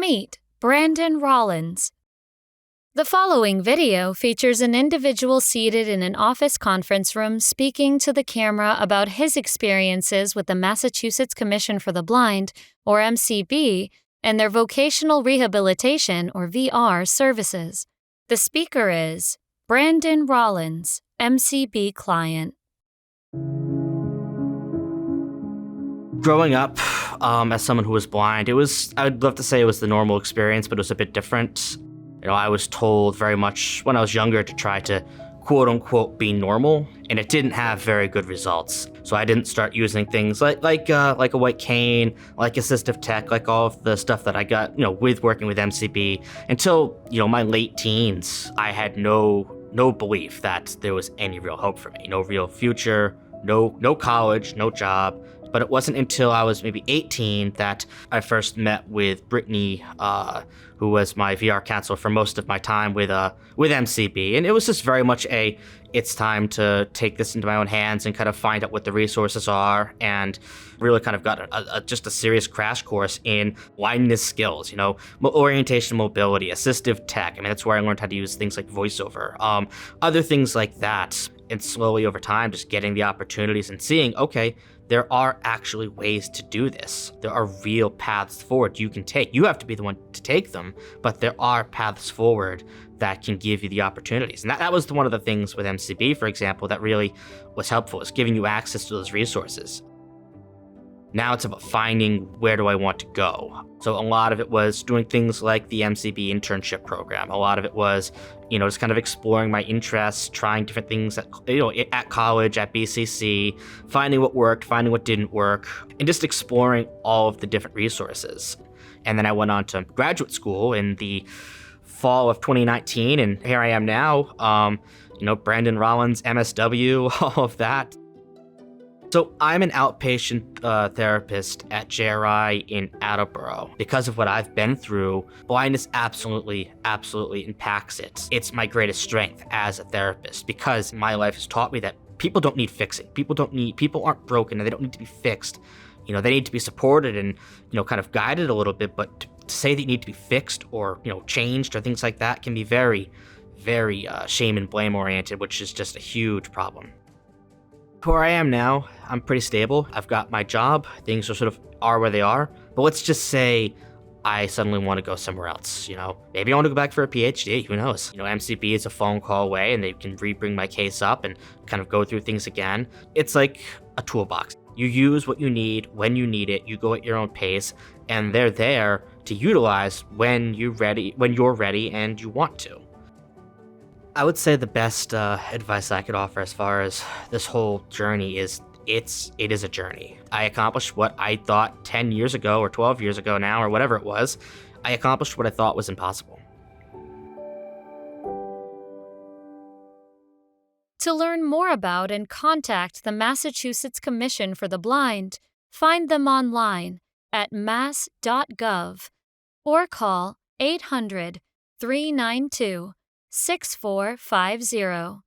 Meet Brandon Rollins. The following video features an individual seated in an office conference room speaking to the camera about his experiences with the Massachusetts Commission for the Blind, or MCB, and their vocational rehabilitation, or VR, services. The speaker is Brandon Rollins, MCB client. Growing up, as someone who was blind, I would love to say it was the normal experience, but it was a bit different. I was told very much when I was younger to try to quote unquote be normal, and it didn't have very good results. So I didn't start using things like a white cane, like assistive tech, like all of the stuff that I got, with working with MCB until, my late teens. I had no belief that there was any real hope for me, no real future, no college, no job. But it wasn't until I was maybe 18 that I first met with Brittany, who was my VR counselor for most of my time with MCB. And it was just very much it's time to take this into my own hands and kind of find out what the resources are, and really kind of got just a serious crash course in blindness skills, orientation, mobility, assistive tech. I mean, that's where I learned how to use things like VoiceOver, other things like that. And slowly over time, just getting the opportunities and seeing, okay, there are actually ways to do this. There are real paths forward you can take. You have to be the one to take them, but there are paths forward that can give you the opportunities. And that was one of the things with MCB, for example, that really was helpful, is giving you access to those resources. Now it's about finding, where do I want to go? So a lot of it was doing things like the MCB internship program. A lot of it was, just kind of exploring my interests, trying different things at college, at BCC, finding what worked, finding what didn't work, and just exploring all of the different resources. And then I went on to graduate school in the fall of 2019, and here I am now, Brandon Rollins, MSW, all of that. So I'm an outpatient therapist at JRI in Attleboro. Because of what I've been through, blindness absolutely impacts it. It's my greatest strength as a therapist, because my life has taught me that people don't need fixing. People aren't broken and they don't need to be fixed. They need to be supported and, kind of guided a little bit, but to say that you need to be fixed or, changed or things like that can be very, very shame and blame oriented, which is just a huge problem. Where I am now, I'm pretty stable. I've got my job. Things are where they are. But let's just say I suddenly want to go somewhere else, Maybe I want to go back for a PhD, who knows? MCB is a phone call away and they can re-bring my case up and kind of go through things again. It's like a toolbox. You use what you need when you need it. You go at your own pace, and they're there to utilize when you're ready and you want to. I would say the best advice I could offer as far as this whole journey is it is a journey. I accomplished what I thought 10 years ago or 12 years ago now or whatever it was. I accomplished what I thought was impossible. To learn more about and contact the Massachusetts Commission for the Blind, find them online at mass.gov or call 800-392-6450.